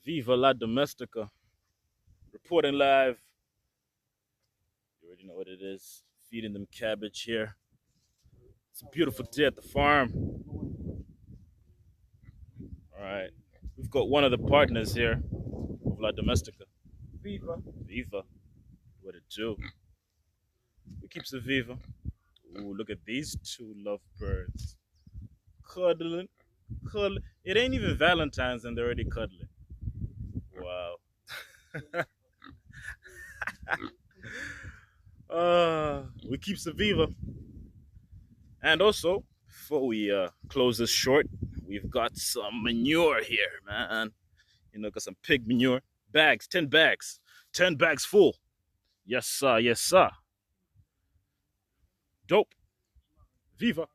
Viva La Domestica, reporting live. You already know what it is. Feeding them cabbage here. It's a beautiful day at the farm. All right. We've got one of the partners here of La Domestica. Viva. Viva. What it do? We keeps it Viva. Ooh, look at these two lovebirds. Cuddling. Cuddling. It ain't even Valentine's and they're already cuddling. Wow. We keep it Viva. And also, before we close this short, we've got some manure here, man. Got some pig manure. Bags, 10 bags. 10 bags full. Yes, sir. Yes, sir. Dope. Viva.